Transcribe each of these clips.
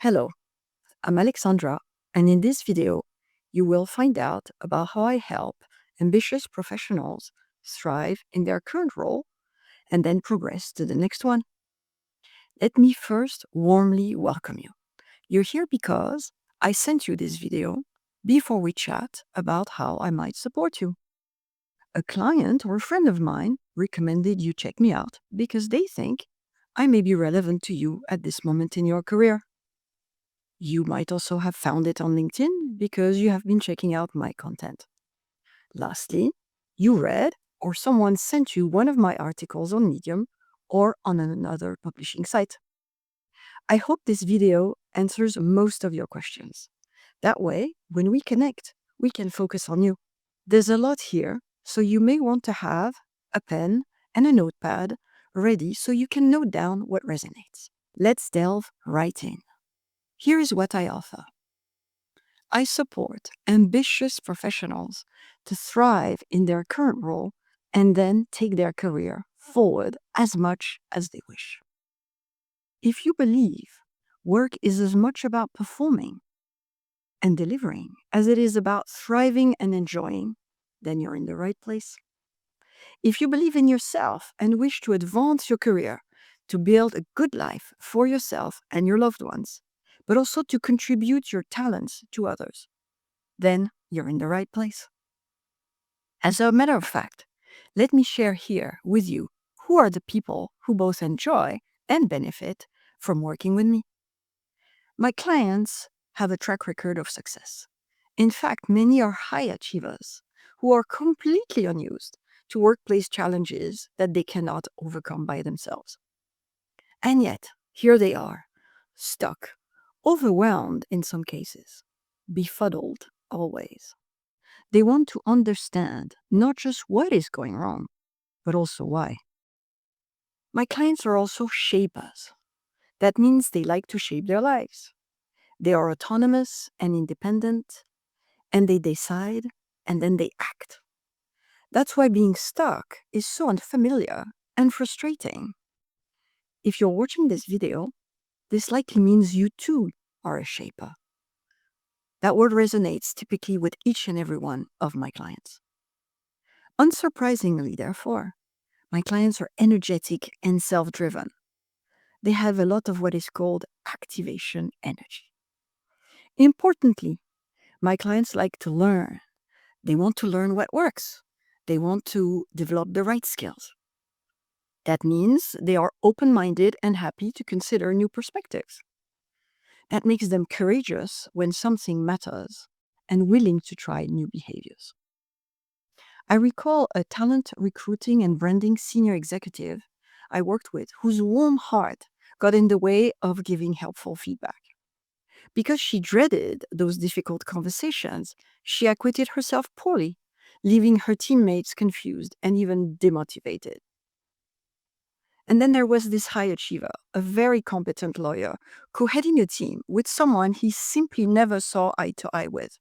Hello, I'm Alexandra, and in this video, you will find out about how I help ambitious professionals thrive in their current role and then progress to the next one. Let me first warmly welcome you. You're here because I sent you this video before we chat about how I might support you. A client or a friend of mine recommended you check me out because they think I may be relevant to you at this moment in your career. You might also have found it on LinkedIn because you have been checking out my content. Lastly, you read or someone sent you one of my articles on Medium or on another publishing site. I hope this video answers most of your questions. That way, when we connect, we can focus on you. There's a lot here, so you may want to have a pen and a notepad ready so you can note down what resonates. Let's delve right in. Here is what I offer. I support ambitious professionals to thrive in their current role and then take their career forward as much as they wish. If you believe work is as much about performing and delivering as it is about thriving and enjoying, then you're in the right place. If you believe in yourself and wish to advance your career, to build a good life for yourself and your loved ones, but also to contribute your talents to others, then you're in the right place. As a matter of fact, let me share here with you who are the people who both enjoy and benefit from working with me. My clients have a track record of success. In fact, many are high achievers who are completely unused to workplace challenges that they cannot overcome by themselves. And yet, here they are, stuck, overwhelmed in some cases, befuddled always. They want to understand not just what is going wrong, but also why. My clients are also shapers. That means they like to shape their lives. They are autonomous and independent, and they decide and then they act. That's why being stuck is so unfamiliar and frustrating. If you're watching this video, this likely means you too are a shaper. That word resonates typically with each and every one of my clients. Unsurprisingly, therefore, my clients are energetic and self-driven. They have a lot of what is called activation energy. Importantly, my clients like to learn. They want to learn what works. They want to develop the right skills. That means they are open-minded and happy to consider new perspectives. That makes them courageous when something matters and willing to try new behaviors. I recall a talent recruiting and branding senior executive I worked with whose warm heart got in the way of giving helpful feedback. Because she dreaded those difficult conversations, she acquitted herself poorly, leaving her teammates confused and even demotivated. And then there was this high achiever, a very competent lawyer, co-heading a team with someone he simply never saw eye to eye with.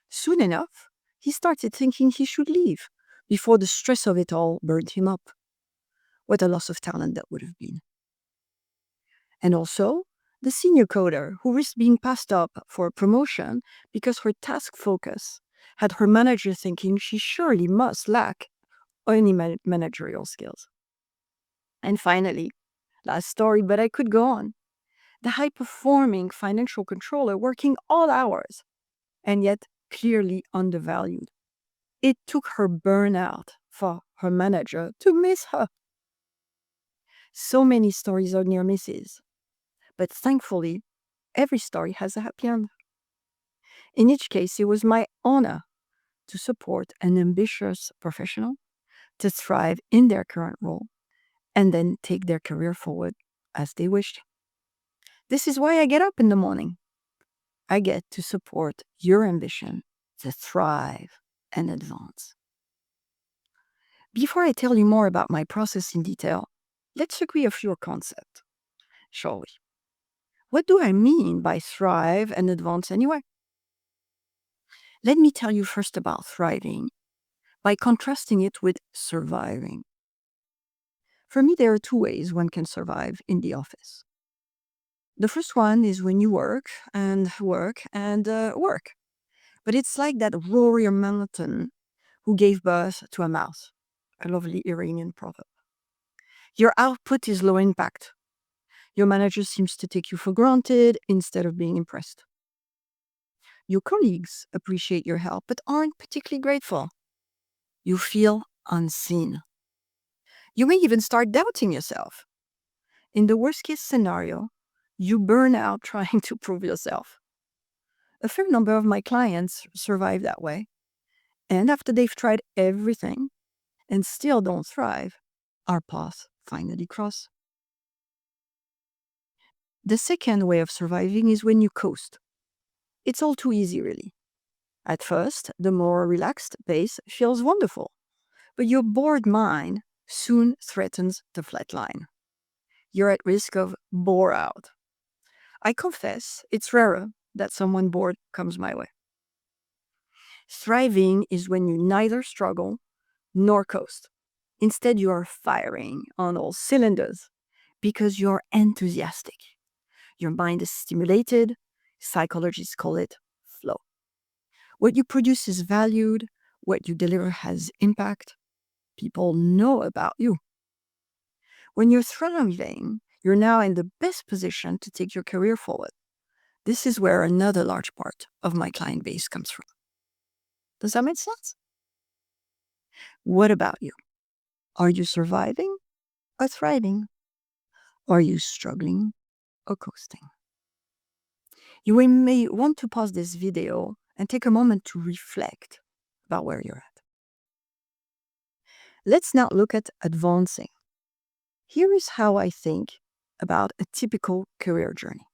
Soon enough, he started thinking he should leave before the stress of it all burned him up. What a loss of talent that would have been. And also, the senior coder who risked being passed up for a promotion because her task focus had her manager thinking she surely must lack any managerial skills. And finally, last story, but I could go on. The high-performing financial controller working all hours and yet clearly undervalued. It took her burnout for her manager to miss her. So many stories are near misses, but thankfully, every story has a happy end. In each case, it was my honor to support an ambitious professional to thrive in their current role and then take their career forward as they wished. This is why I get up in the morning. I get to support your ambition to thrive and advance. Before I tell you more about my process in detail, let's agree a few concepts, shall we? What do I mean by thrive and advance anyway? Let me tell you first about thriving by contrasting it with surviving. For me, there are two ways one can survive in the office. The first one is when you work and work and work. But it's like that warrior mountain who gave birth to a mouse, a lovely Iranian proverb. Your output is low impact. Your manager seems to take you for granted instead of being impressed. Your colleagues appreciate your help but aren't particularly grateful. You feel unseen. You may even start doubting yourself. In the worst case scenario, you burn out trying to prove yourself. A fair number of my clients survive that way. And after they've tried everything and still don't thrive, our paths finally cross. The second way of surviving is when you coast. It's all too easy, really. At first, the more relaxed pace feels wonderful, but your bored mind soon threatens the flatline. You're at risk of bore out. I confess, it's rarer that someone bored comes my way. Thriving is when you neither struggle nor coast. Instead, you are firing on all cylinders because you're enthusiastic. Your mind is stimulated. Psychologists call it flow. What you produce is valued. What you deliver has impact. People know about you. When you're thriving, you're now in the best position to take your career forward. This is where another large part of my client base comes from. Does that make sense? What about you? Are you surviving or thriving? Are you struggling or coasting? You may want to pause this video and take a moment to reflect about where you're at. Let's now look at advancing. Here is how I think about a typical career journey.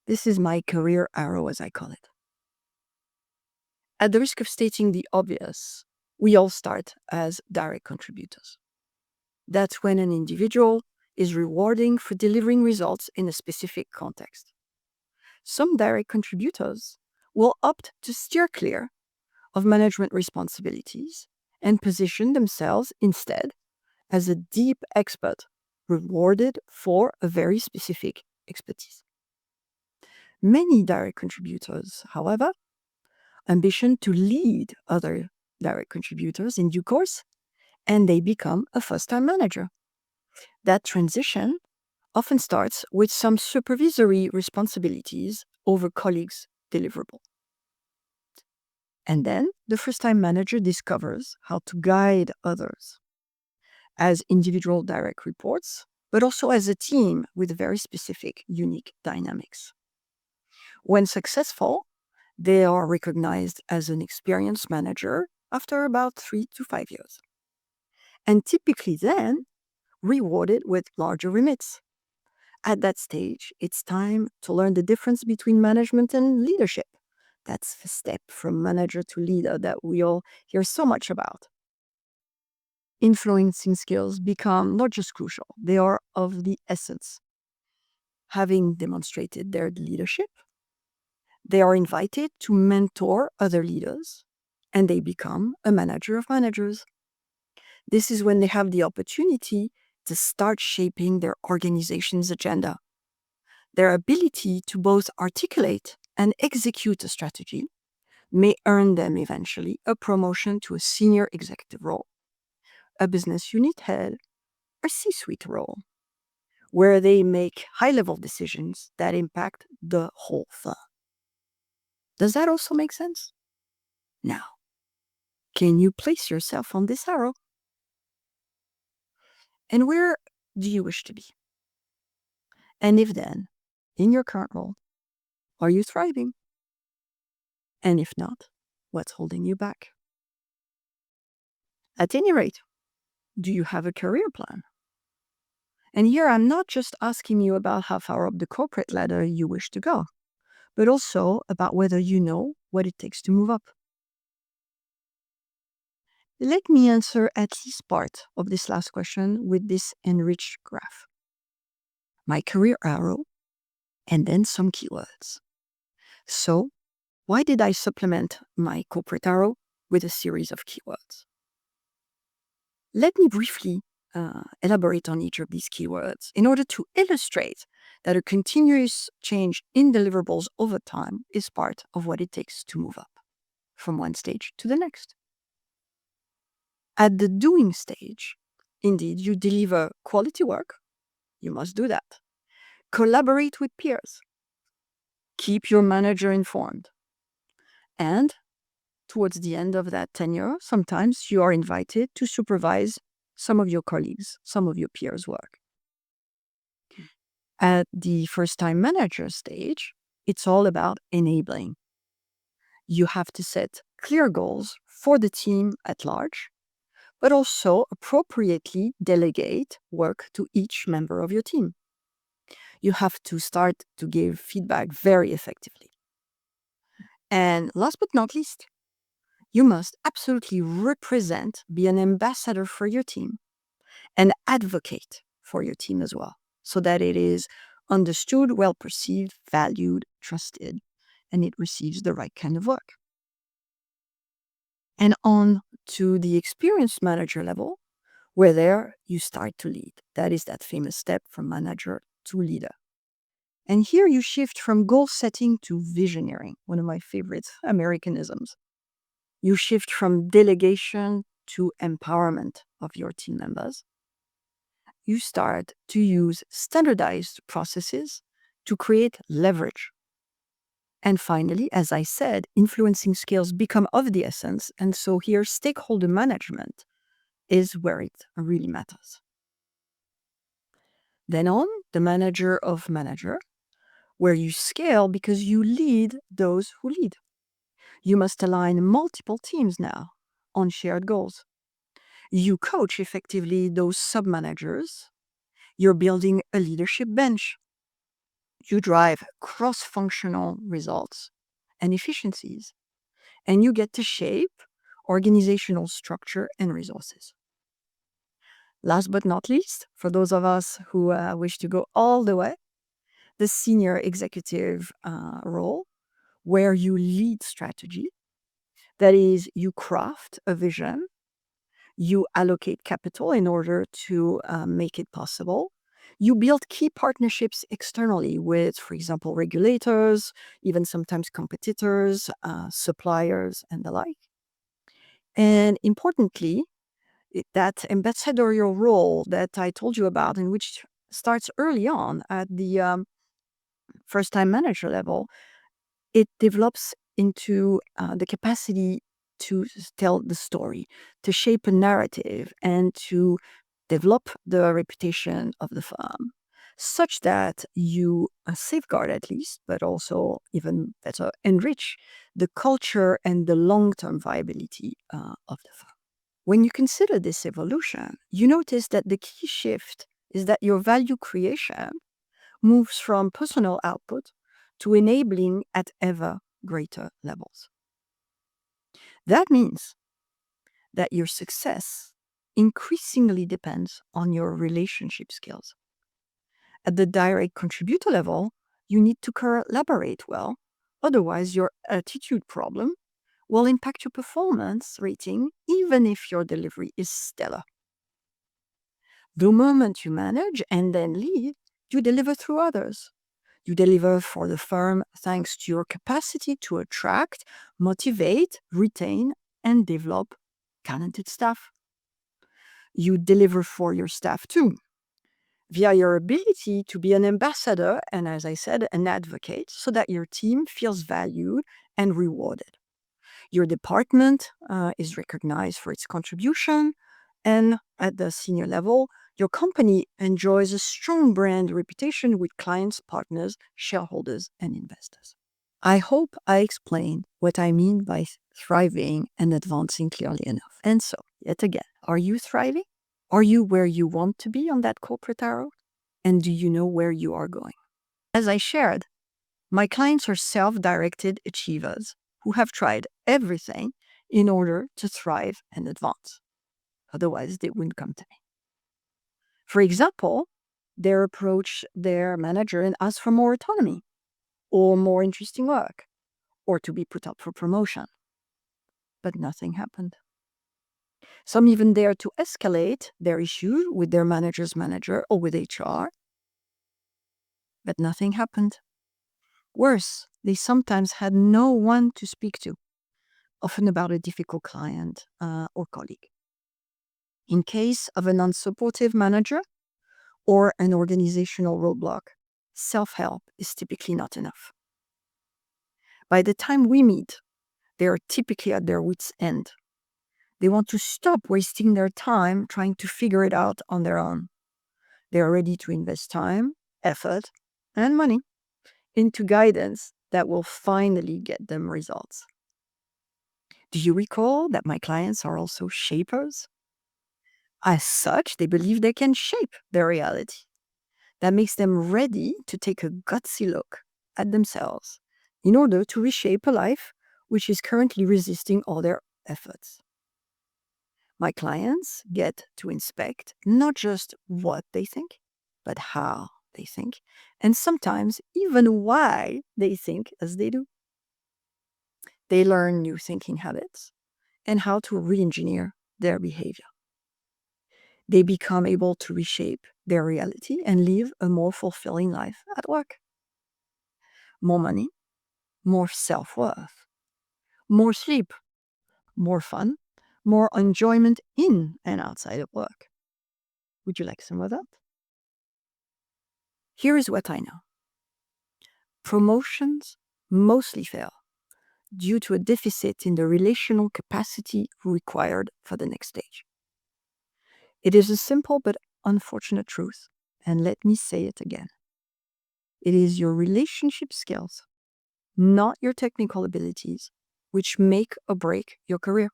This is my career arrow, as I call it. At the risk of stating the obvious, we all start as direct contributors. That's when an individual is rewarding for delivering results in a specific context. Some direct contributors will opt to steer clear of management responsibilities and position themselves instead as a deep expert rewarded for a very specific expertise. Many direct contributors, however, ambition to lead other direct contributors in due course, and they become a first-time manager. That transition often starts with some supervisory responsibilities over colleagues' deliverable. And then the first-time manager discovers how to guide others as individual direct reports, but also as a team with very specific, unique dynamics. When successful, they are recognized as an experienced manager after about 3 to 5 years. And typically then rewarded with larger remits. At that stage, it's time to learn the difference between management and leadership. That's the step from manager to leader that we all hear so much about. Influencing skills become not just crucial, they are of the essence. Having demonstrated their leadership, they are invited to mentor other leaders, and they become a manager of managers. This is when they have the opportunity to start shaping their organization's agenda. Their ability to both articulate and execute a strategy may earn them eventually a promotion to a senior executive role, a business unit head, or C-suite role, where they make high-level decisions that impact the whole firm. Does that also make sense? Now, can you place yourself on this arrow? And where do you wish to be? And if then, in your current role, are you thriving? And if not, what's holding you back? At any rate, do you have a career plan? And here I'm not just asking you about how far up the corporate ladder you wish to go, but also about whether you know what it takes to move up. Let me answer at least part of this last question with this enriched graph. My career arrow, and then some keywords. So, why did I supplement my corporate arrow with a series of keywords? Let me briefly elaborate on each of these keywords in order to illustrate that a continuous change in deliverables over time is part of what it takes to move up from one stage to the next. At the doing stage, indeed, you deliver quality work. You must do that. Collaborate with peers. Keep your manager informed. And towards the end of that tenure, sometimes you are invited to supervise some of your colleagues, some of your peers' work. At the first-time manager stage, it's all about enabling. You have to set clear goals for the team at large, but also appropriately delegate work to each member of your team. You have to start to give feedback very effectively. And last but not least, you must absolutely represent, be an ambassador for your team, and advocate for your team as well, so that it is understood, well perceived, valued, trusted, and it receives the right kind of work. And on to the experienced manager level, where there you start to lead. That is that famous step from manager to leader. And here you shift from goal setting to visioneering, one of my favorite Americanisms. You shift from delegation to empowerment of your team members. You start to use standardized processes to create leverage. And finally, as I said, influencing skills become of the essence. And so here, stakeholder management is where it really matters. Then on, the manager of manager, where you scale because you lead those who lead. You must align multiple teams now on shared goals. You coach effectively those sub-managers. You're building a leadership bench. You drive cross-functional results and efficiencies, and you get to shape organizational structure and resources. Last but not least, for those of us who wish to go all the way, the senior executive role, where you lead strategy. That is, you craft a vision, you allocate capital in order to make it possible. You build key partnerships externally with, for example, regulators, even sometimes competitors, suppliers, and the like. And importantly, that ambassadorial role that I told you about, and which starts early on at the first-time manager level, it develops into the capacity to tell the story, to shape a narrative, and to develop the reputation of the firm such that you safeguard at least, but also even better, enrich the culture and the long-term viability of the firm. When you consider this evolution, you notice that the key shift is that your value creation moves from personal output to enabling at ever greater levels. That means that your success increasingly depends on your relationship skills. At the direct contributor level, you need to collaborate well, otherwise your attitude problem will impact your performance rating even if your delivery is stellar. The moment you manage and then lead, you deliver through others. You deliver for the firm thanks to your capacity to attract, motivate, retain, and develop talented staff. You deliver for your staff too, via your ability to be an ambassador and, as I said, an advocate, so that your team feels valued and rewarded. Your department is recognized for its contribution, and at the senior level, your company enjoys a strong brand reputation with clients, partners, shareholders, and investors. I hope I explained what I mean by thriving and advancing clearly enough. And so, yet again, are you thriving? Are you where you want to be on that corporate arrow? And do you know where you are going? As I shared, my clients are self-directed achievers who have tried everything in order to thrive and advance. Otherwise, they wouldn't come to me. For example, they approach their manager and ask for more autonomy or more interesting work or to be put up for promotion. But nothing happened. Some even dare to escalate their issue with their manager's manager or with HR, but nothing happened. Worse, they sometimes had no one to speak to, often about a difficult client or colleague. In case of an unsupportive manager or an organizational roadblock, self-help is typically not enough. By the time we meet, they are typically at their wits' end. They want to stop wasting their time trying to figure it out on their own. They are ready to invest time, effort, and money into guidance that will finally get them results. Do you recall that my clients are also shapers? As such, they believe they can shape their reality. That makes them ready to take a gutsy look at themselves in order to reshape a life which is currently resisting all their efforts. My clients get to inspect not just what they think, but how they think, and sometimes even why they think as they do. They learn new thinking habits and how to re engineer their behavior. They become able to reshape their reality and live a more fulfilling life at work. More money, more self worth, more sleep, more fun, more enjoyment in and outside of work. Would you like some of that? Here is what I know. Promotions mostly fail due to a deficit in the relational capacity required for the next stage. It is a simple but unfortunate truth, and let me say it again. It is your relationship skills, not your technical abilities, which make or break your career.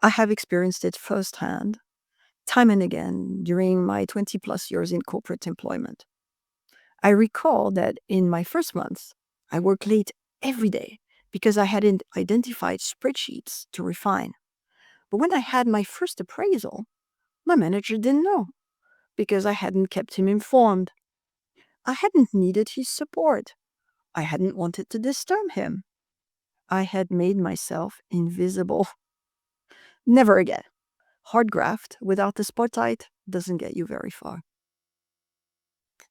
I have experienced it firsthand, time and again, during my 20 plus years in corporate employment. I recall that in my first months, I worked late every day because I hadn't identified spreadsheets to refine. But when I had my first appraisal, my manager didn't know because I hadn't kept him informed. I hadn't needed his support. I hadn't wanted to disturb him. I had made myself invisible. Never again. Hard graft without the spotlight doesn't get you very far.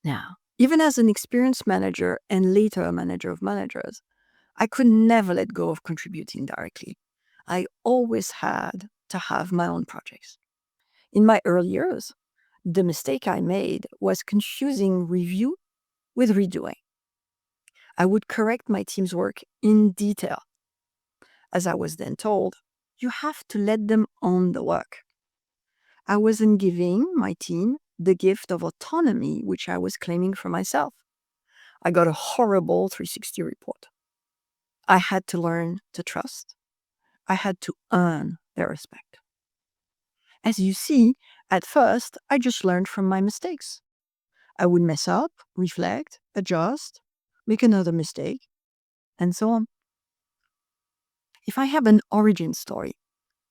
Now, even as an experienced manager and later a manager of managers, I could never let go of contributing directly. I always had to have my own projects. In my early years, the mistake I made was confusing review with redoing. I would correct my team's work in detail. As I was then told, you have to let them own the work. I wasn't giving my team the gift of autonomy which I was claiming for myself. I got a horrible 360 report. I had to learn to trust. I had to earn their respect. As you see, at first, I just learned from my mistakes. I would mess up, reflect, adjust, make another mistake, and so on. If I have an origin story,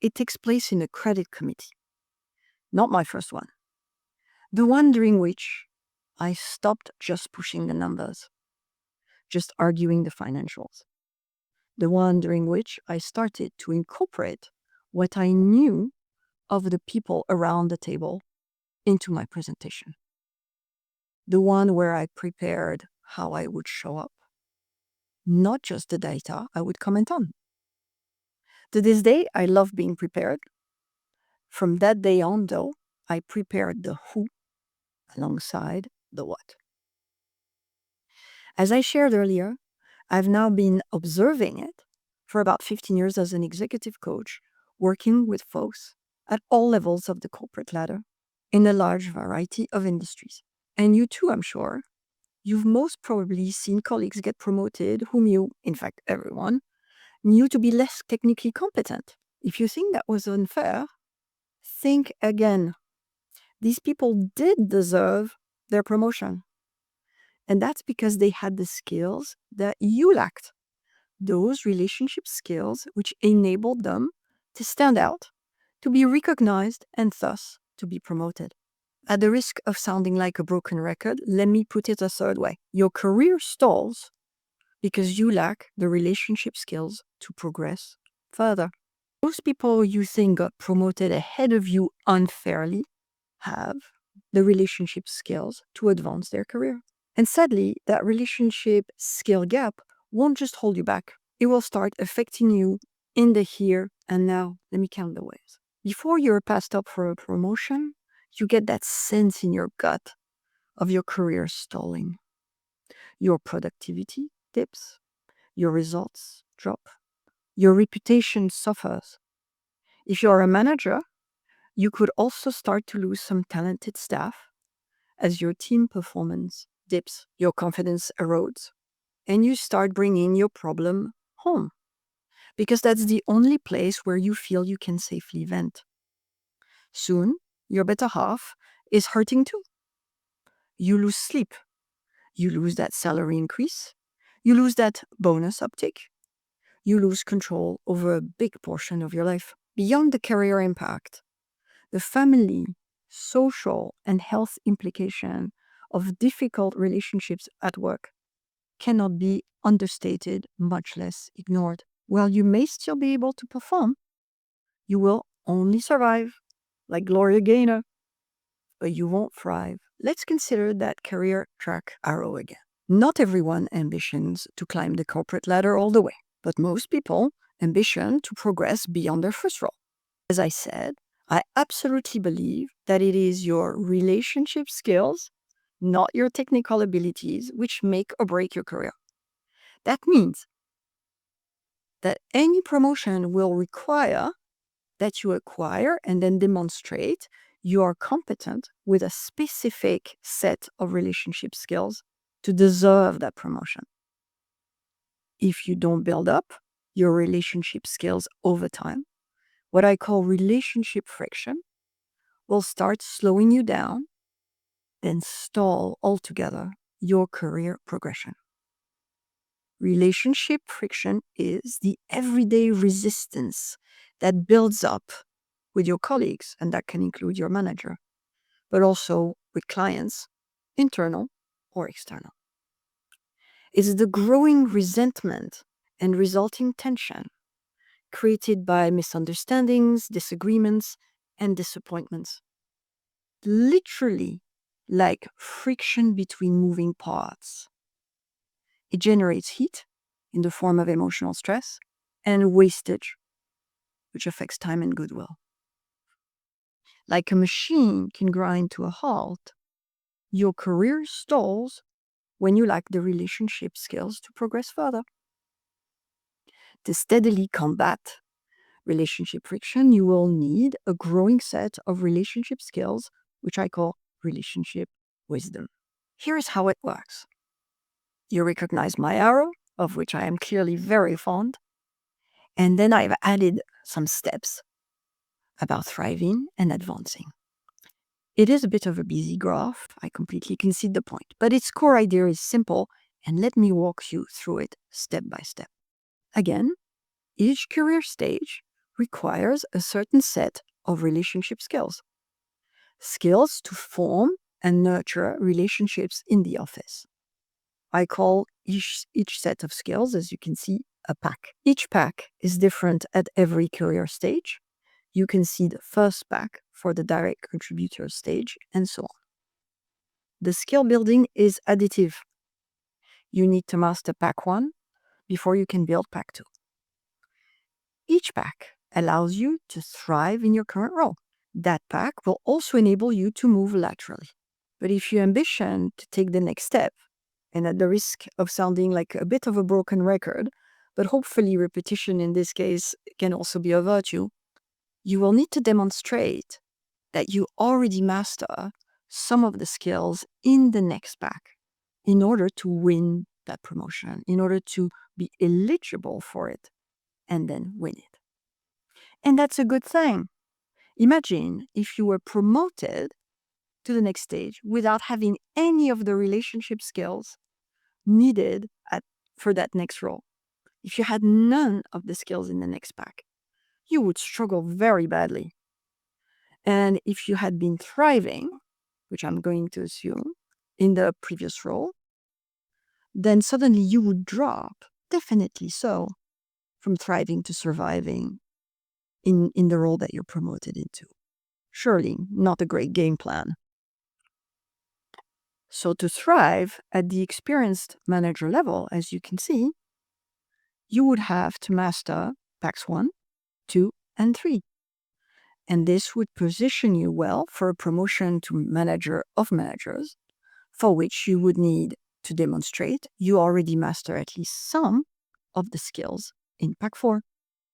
it takes place in a credit committee. Not my first one. The one during which I stopped just pushing the numbers, just arguing the financials. The one during which I started to incorporate what I knew of the people around the table into my presentation. The one where I prepared how I would show up, not just the data I would comment on. To this day, I love being prepared. From that day on, though, I prepared the who alongside the what. As I shared earlier, I've now been observing it for about 15 years as an executive coach, working with folks at all levels of the corporate ladder in a large variety of industries. And you too, I'm sure, you've most probably seen colleagues get promoted whom you, in fact everyone, knew to be less technically competent. If you think that was unfair, think again. These people did deserve their promotion. And that's because they had the skills that you lacked. Those relationship skills which enabled them to stand out, to be recognized, and thus to be promoted. At the risk of sounding like a broken record, let me put it a third way. Your career stalls because you lack the relationship skills to progress further. Most people you think got promoted ahead of you unfairly have the relationship skills to advance their career. And sadly, that relationship skill gap won't just hold you back. It will start affecting you in the here and now. Let me count the ways. Before you're passed up for a promotion, you get that sense in your gut of your career stalling. Your productivity dips, your results drop, your reputation suffers. If you're a manager, you could also start to lose some talented staff as your team performance dips, your confidence erodes, and you start bringing your problem home because that's the only place where you feel you can safely vent. Soon, your better half is hurting too. You lose sleep. You lose that salary increase. You lose that bonus uptick. You lose control over a big portion of your life. Beyond the career impact, the family, social, and health implication of difficult relationships at work cannot be understated, much less ignored. While you may still be able to perform, you will only survive, like Gloria Gaynor, but you won't thrive. Let's consider that career track arrow again. Not everyone ambitions to climb the corporate ladder all the way, but most people ambition to progress beyond their first role. As I said, I absolutely believe that it is your relationship skills, not your technical abilities, which make or break your career. That means that any promotion will require that you acquire and then demonstrate you are competent with a specific set of relationship skills to deserve that promotion. If you don't build up your relationship skills over time, what I call relationship friction will start slowing you down, then stall altogether your career progression. Relationship friction is the everyday resistance that builds up with your colleagues, and that can include your manager, but also with clients, internal or external. It's the growing resentment and resulting tension created by misunderstandings, disagreements, and disappointments. Literally like friction between moving parts. It generates heat in the form of emotional stress and wastage, which affects time and goodwill. Like a machine can grind to a halt, your career stalls when you lack the relationship skills to progress further. To steadily combat relationship friction, you will need a growing set of relationship skills, which I call relationship wisdom. Here's how it works. You recognize my arrow, of which I am clearly very fond, and then I've added some steps about thriving and advancing. It is a bit of a busy graph, I completely concede the point, but its core idea is simple, and let me walk you through it step by step. Again, each career stage requires a certain set of relationship skills. Skills to form and nurture relationships in the office. I call each set of skills, as you can see, a pack. Each pack is different at every career stage. You can see the first pack for the direct contributor stage, and so on. The skill building is additive. You need to master pack 1 before you can build pack 2. Each pack allows you to thrive in your current role. That pack will also enable you to move laterally. But if you ambition to take the next step, and at the risk of sounding like a bit of a broken record, but hopefully repetition in this case can also be a virtue, you will need to demonstrate that you already master some of the skills in the next pack in order to win that promotion, in order to be eligible for it, and then win it. And that's a good thing. Imagine if you were promoted to the next stage without having any of the relationship skills needed for that next role. If you had none of the skills in the next pack, you would struggle very badly. And if you had been thriving, which I'm going to assume, in the previous role, then suddenly you would drop, definitely so, from thriving to surviving in the role that you're promoted into. Surely not a great game plan. So to thrive at the experienced manager level, as you can see, you would have to master PAX 1, 2, and 3. And this would position you well for a promotion to manager of managers, for which you would need to demonstrate you already master at least some of the skills in PAC 4.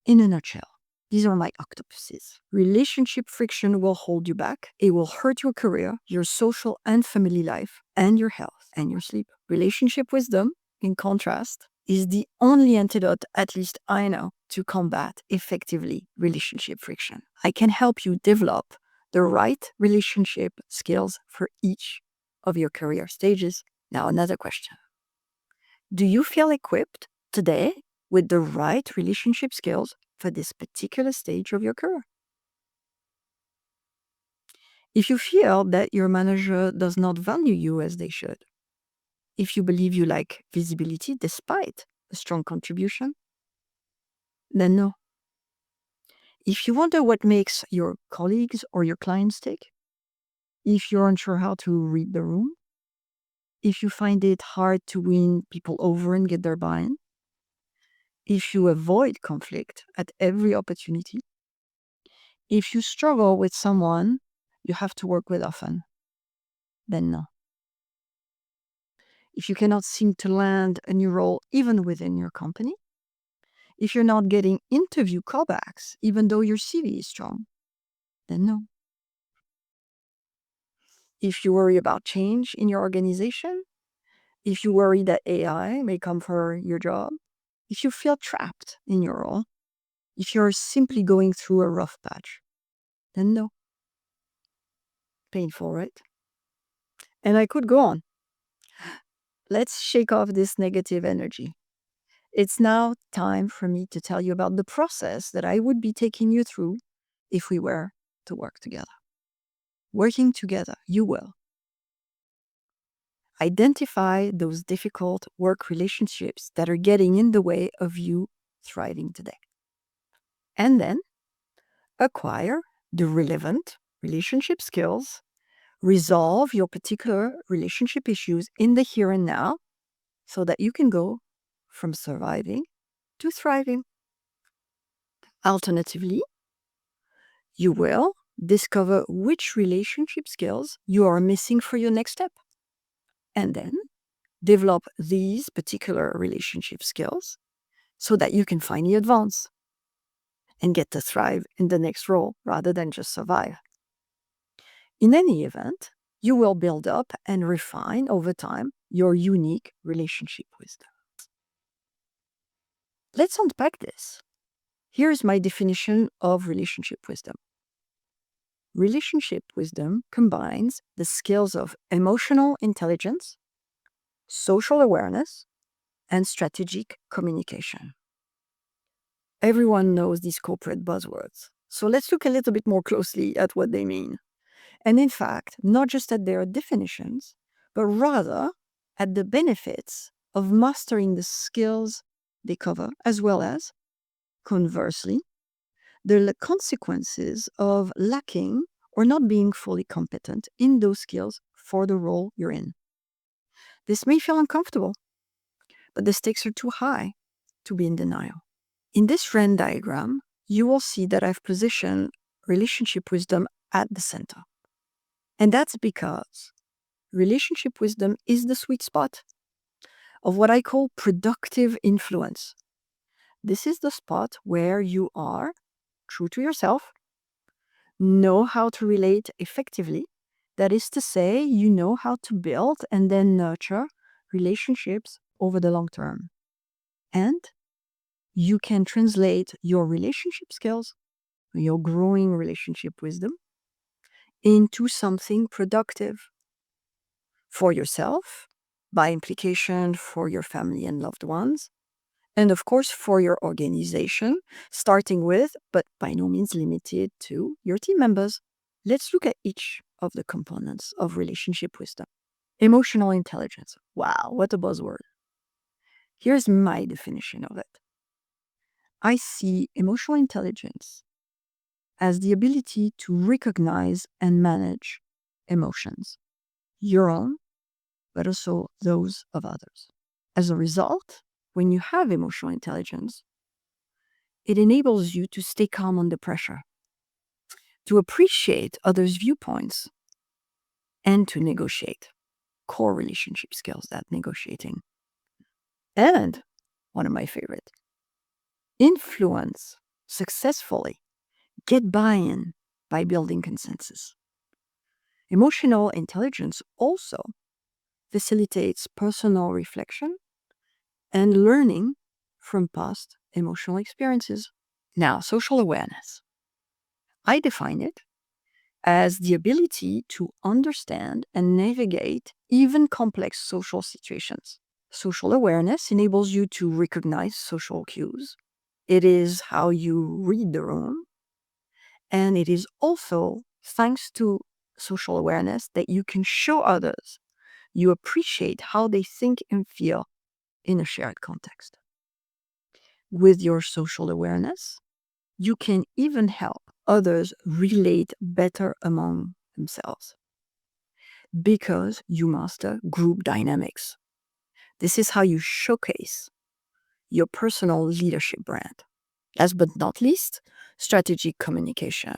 In a nutshell, these are my octopuses. Relationship friction will hold you back. It will hurt your career, your social and family life, and your health and your sleep. Relationship wisdom, in contrast, is the only antidote, at least I know, to combat effectively relationship friction. I can help you develop the right relationship skills for each of your career stages. Now, another question. Do you feel equipped today with the right relationship skills for this particular stage of your career? If you feel that your manager does not value you as they should, if you believe you lack visibility despite a strong contribution, then no. If you wonder what makes your colleagues or your clients tick, if you're unsure how to read the room, if you find it hard to win people over and get their buy-in, if you avoid conflict at every opportunity, if you struggle with someone you have to work with often, then no. If you cannot seem to land a new role even within your company, if you're not getting interview callbacks even though your CV is strong, then no. If you worry about change in your organization, if you worry that AI may come for your job, if you feel trapped in your role, if you're simply going through a rough patch, then no. Painful, right? And I could go on. Let's shake off this negative energy. It's now time for me to tell you about the process that I would be taking you through if we were to work together. Working together, you will identify those difficult work relationships that are getting in the way of you thriving today. And then acquire the relevant relationship skills, resolve your particular relationship issues in the here and now so that you can go from surviving to thriving. Alternatively, you will discover which relationship skills you are missing for your next step. And then develop these particular relationship skills so that you can finally advance and get to thrive in the next role rather than just survive. In any event, you will build up and refine over time your unique relationship wisdom. Let's unpack this. Here's my definition of relationship wisdom. Relationship wisdom combines the skills of emotional intelligence, social awareness, and strategic communication. Everyone knows these corporate buzzwords, so let's look a little bit more closely at what they mean. And in fact, not just at their definitions, but rather at the benefits of mastering the skills they cover, as well as, conversely, the consequences of lacking or not being fully competent in those skills for the role you're in. This may feel uncomfortable, but the stakes are too high to be in denial. In this Venn diagram, you will see that I've positioned relationship wisdom at the center. And that's because relationship wisdom is the sweet spot of what I call productive influence. This is the spot where you are true to yourself, know how to relate effectively. That is to say, you know how to build and then nurture relationships over the long term. And you can translate your relationship skills, your growing relationship wisdom, into something productive for yourself, by implication for your family and loved ones, and of course for your organization, starting with, but by no means limited to, your team members. Let's look at each of the components of relationship wisdom. Emotional intelligence. Wow, what a buzzword. Here's my definition of it. I see emotional intelligence as the ability to recognize and manage emotions, your own, but also those of others. As a result, when you have emotional intelligence, it enables you to stay calm under pressure, to appreciate others' viewpoints, and to negotiate. Core relationship skills, that negotiating. And one of my favorite, influence successfully, get buy-in by building consensus. Emotional intelligence also facilitates personal reflection and learning from past emotional experiences. Now, social awareness. I define it as the ability to understand and navigate even complex social situations. Social awareness enables you to recognize social cues. It is how you read the room. And it is also thanks to social awareness that you can show others you appreciate how they think and feel in a shared context. With your social awareness, you can even help others relate better among themselves because you master group dynamics. This is how you showcase your personal leadership brand. Last but not least, strategic communication.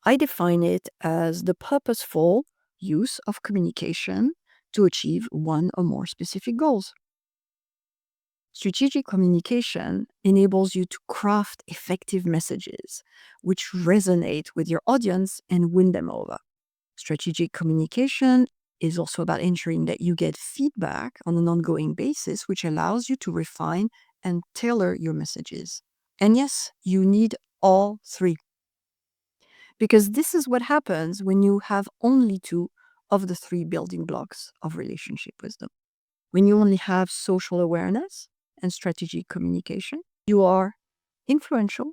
I define it as the purposeful use of communication to achieve one or more specific goals. Strategic communication enables you to craft effective messages which resonate with your audience and win them over. Strategic communication is also about ensuring that you get feedback on an ongoing basis, which allows you to refine and tailor your messages. And yes, you need all three. Because this is what happens when you have only two of the three building blocks of relationship wisdom. When you only have social awareness and strategic communication, you are influential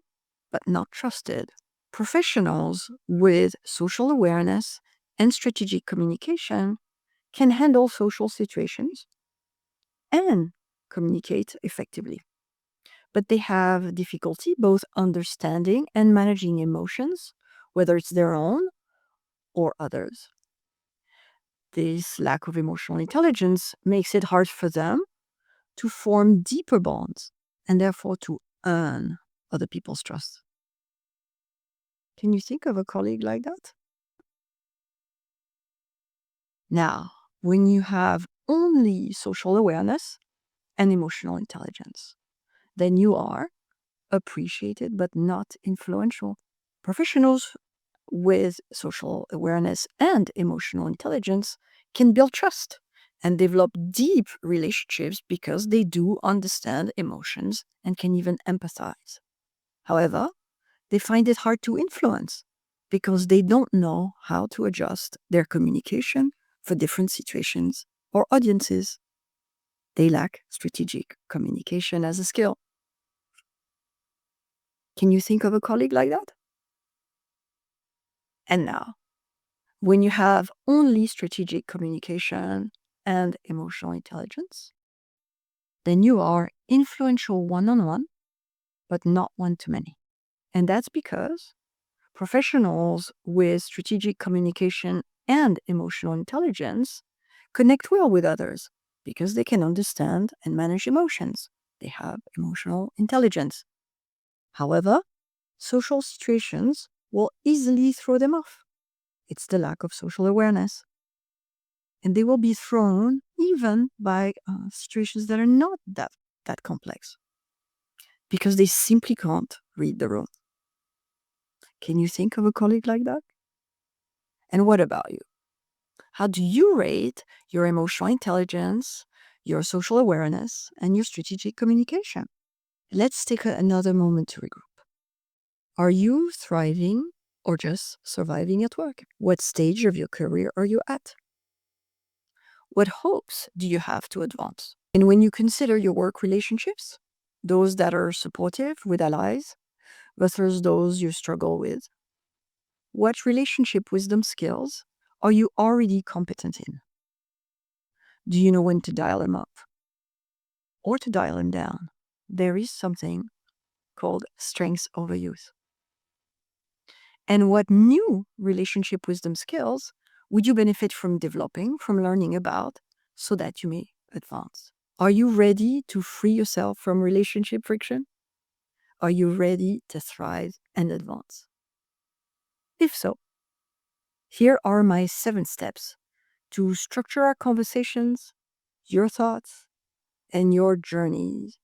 but not trusted. Professionals with social awareness and strategic communication can handle social situations and communicate effectively. But they have difficulty both understanding and managing emotions, whether it's their own or others. This lack of emotional intelligence makes it hard for them to form deeper bonds and therefore to earn other people's trust. Can you think of a colleague like that? Now, when you have only social awareness and emotional intelligence, then you are appreciated but not influential. Professionals with social awareness and emotional intelligence can build trust and develop deep relationships because they do understand emotions and can even empathize. However, they find it hard to influence because they don't know how to adjust their communication for different situations or audiences. They lack strategic communication as a skill. Can you think of a colleague like that? And now, when you have only strategic communication and emotional intelligence, then you are influential one-on-one, but not one-to-many. And that's because professionals with strategic communication and emotional intelligence connect well with others because they can understand and manage emotions. They have emotional intelligence. However, social situations will easily throw them off. It's the lack of social awareness. And they will be thrown even by situations that are not that complex because they simply can't read the room. Can you think of a colleague like that? And what about you? How do you rate your emotional intelligence, your social awareness, and your strategic communication? Let's take another moment to regroup. Are you thriving or just surviving at work? What stage of your career are you at? What hopes do you have to advance? And when you consider your work relationships, those that are supportive with allies versus those you struggle with, what relationship wisdom skills are you already competent in? Do you know when to dial them up or to dial them down? There is something called strengths over youth. And what new relationship wisdom skills would you benefit from developing, from learning about, so that you may advance? Are you ready to free yourself from relationship friction? Are you ready to thrive and advance? If so, here are my 7 steps to structure our conversations, your thoughts, and your journeys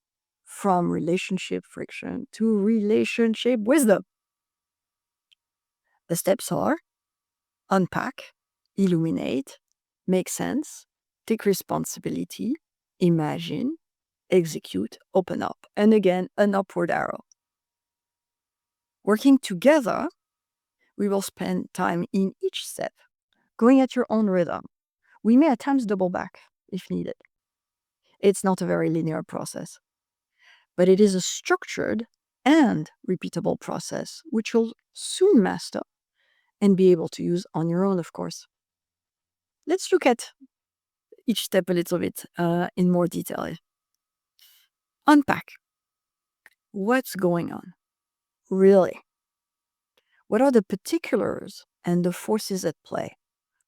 from relationship friction to relationship wisdom. The steps are: unpack, illuminate, make sense, take responsibility, imagine, execute, open up, and again, an upward arrow. Working together, we will spend time in each step, going at your own rhythm. We may at times double back if needed. It's not a very linear process, but it is a structured and repeatable process, which you'll soon master and be able to use on your own, of course. Let's look at each step a little bit in more detail. Unpack. What's going on? Really? What are the particulars and the forces at play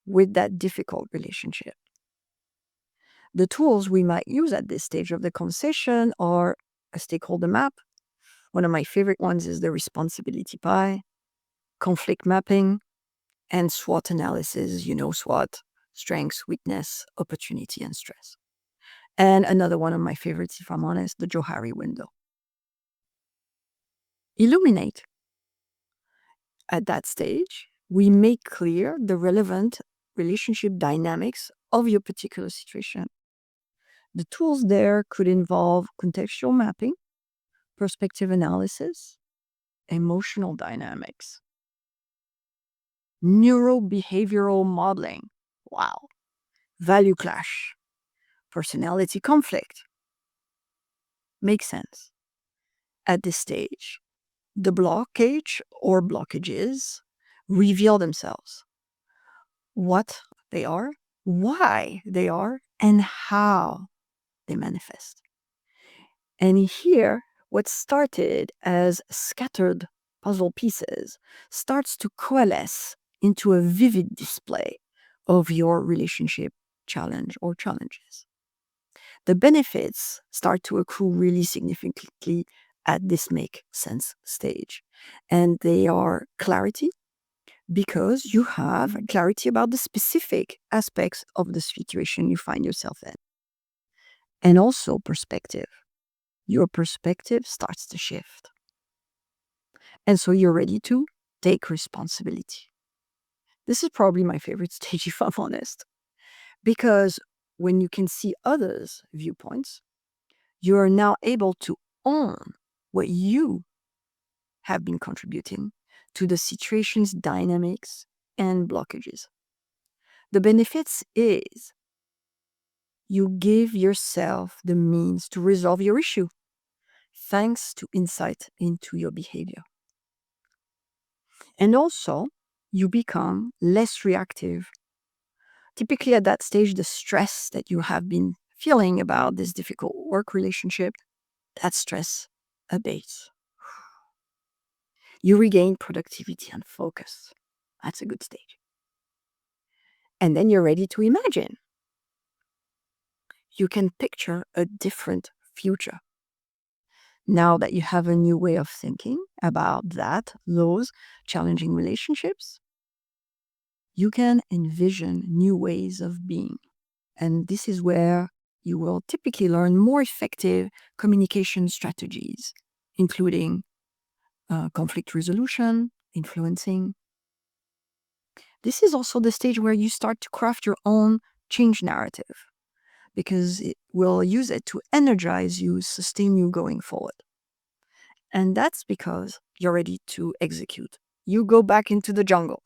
with that difficult relationship? The tools we might use at this stage of the conversation are a stakeholder map. One of my favorite ones is the responsibility pie, conflict mapping, and SWOT analysis. You know SWOT: strengths, weakness, opportunity, and stress. And another one of my favorites, if I'm honest, the Johari window. Illuminate. At that stage, we make clear the relevant relationship dynamics of your particular situation. The tools there could involve contextual mapping, perspective analysis, emotional dynamics, neurobehavioral modeling. Wow. Value clash, personality conflict. Makes sense. At this stage, the blockage or blockages reveal themselves: what they are, why they are, and how they manifest. And here, what started as scattered puzzle pieces starts to coalesce into a vivid display of your relationship challenge or challenges. The benefits start to accrue really significantly at this make sense stage. And they are clarity, because you have clarity about the specific aspects of the situation you find yourself in. And also perspective. Your perspective starts to shift. And so you're ready to take responsibility. This is probably my favorite stage, if I'm honest, because when you can see others' viewpoints, you are now able to own what you have been contributing to the situation's dynamics and blockages. The benefits is you give yourself the means to resolve your issue thanks to insight into your behavior. And also, you become less reactive. Typically at that stage, the stress that you have been feeling about this difficult work relationship, that stress abates. You regain productivity and focus. That's a good stage. And then you're ready to imagine. You can picture a different future. Now that you have a new way of thinking about those challenging relationships, you can envision new ways of being. And this is where you will typically learn more effective communication strategies, including conflict resolution, influencing. This is also the stage where you start to craft your own change narrative, because it will use it to energize you, sustain you going forward. And that's because you're ready to execute. You go back into the jungle.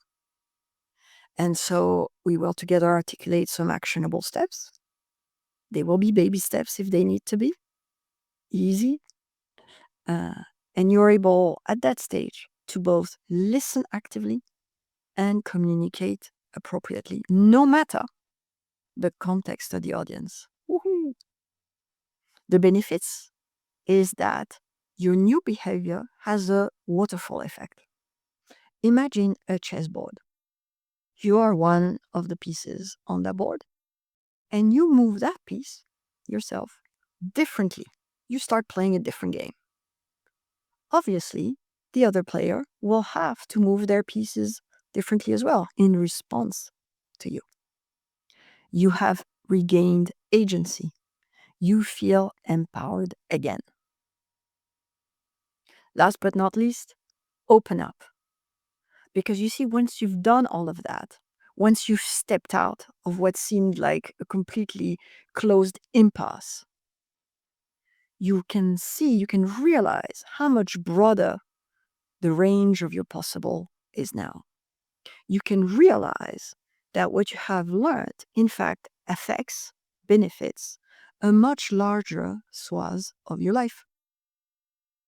And so we will together articulate some actionable steps. They will be baby steps if they need to be. Easy. And you're able at that stage to both listen actively and communicate appropriately, no matter the context of the audience. Woohoo! The benefits is that your new behavior has a waterfall effect. Imagine a chessboard. You are one of the pieces on that board, and you move that piece yourself differently. You start playing a different game. Obviously, the other player will have to move their pieces differently as well in response to you. You have regained agency. You feel empowered again. Last but not least, open up. Because you see, once you've done all of that, once you've stepped out of what seemed like a completely closed impasse, you can see, you can realize how much broader the range of your possible is now. You can realize that what you have learned, in fact, affects, benefits a much larger swath of your life.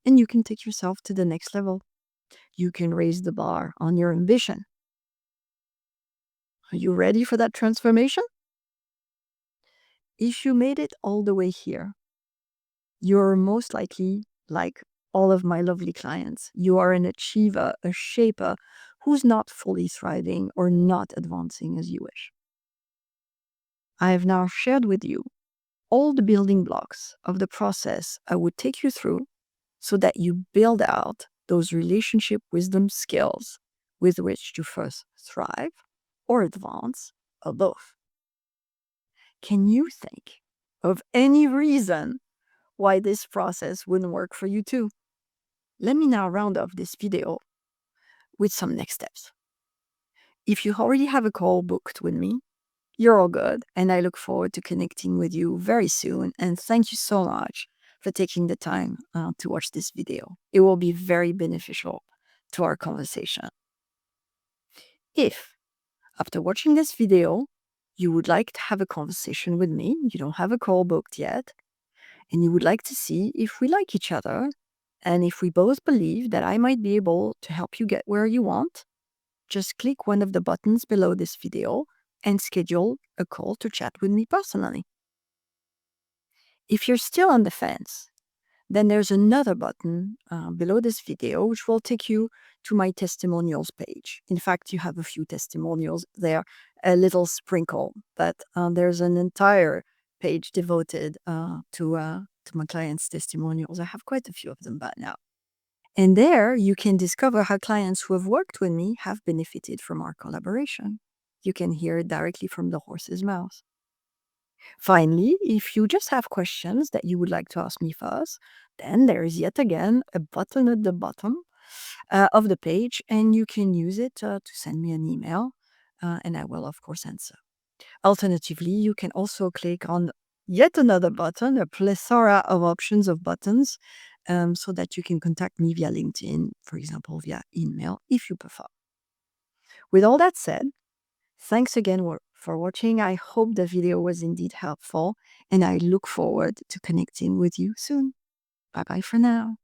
And you can take yourself to the next level. You can raise the bar on your ambition. Are you ready for that transformation? If you made it all the way here, you're most likely like all of my lovely clients. You are an achiever, a shaper who's not fully thriving or not advancing as you wish. I have now shared with you all the building blocks of the process I would take you through so that you build out those relationship wisdom skills with which to first thrive or advance or both. Can you think of any reason why this process wouldn't work for you too? Let me now round off this video with some next steps. If you already have a call booked with me, you're all good, and I look forward to connecting with you very soon. And thank you so much for taking the time to watch this video. It will be very beneficial to our conversation. If, after watching this video, you would like to have a conversation with me, you don't have a call booked yet, and you would like to see if we like each other, and if we both believe that I might be able to help you get where you want, just click one of the buttons below this video and schedule a call to chat with me personally. If you're still on the fence, then there's another button below this video which will take you to my testimonials page. In fact, you have a few testimonials there, a little sprinkle, but there's an entire page devoted to my clients' testimonials. I have quite a few of them by now. And there you can discover how clients who have worked with me have benefited from our collaboration. You can hear it directly from the horse's mouth. Finally, if you just have questions that you would like to ask me first, then there is yet again a button at the bottom of the page, and you can use it to send me an email, and I will, of course, answer. Alternatively, you can also click on yet another button, a plethora of options of buttons, so that you can contact me via LinkedIn, for example, via email, if you prefer. With all that said, thanks again for watching. I hope the video was indeed helpful, and I look forward to connecting with you soon. Bye-bye for now.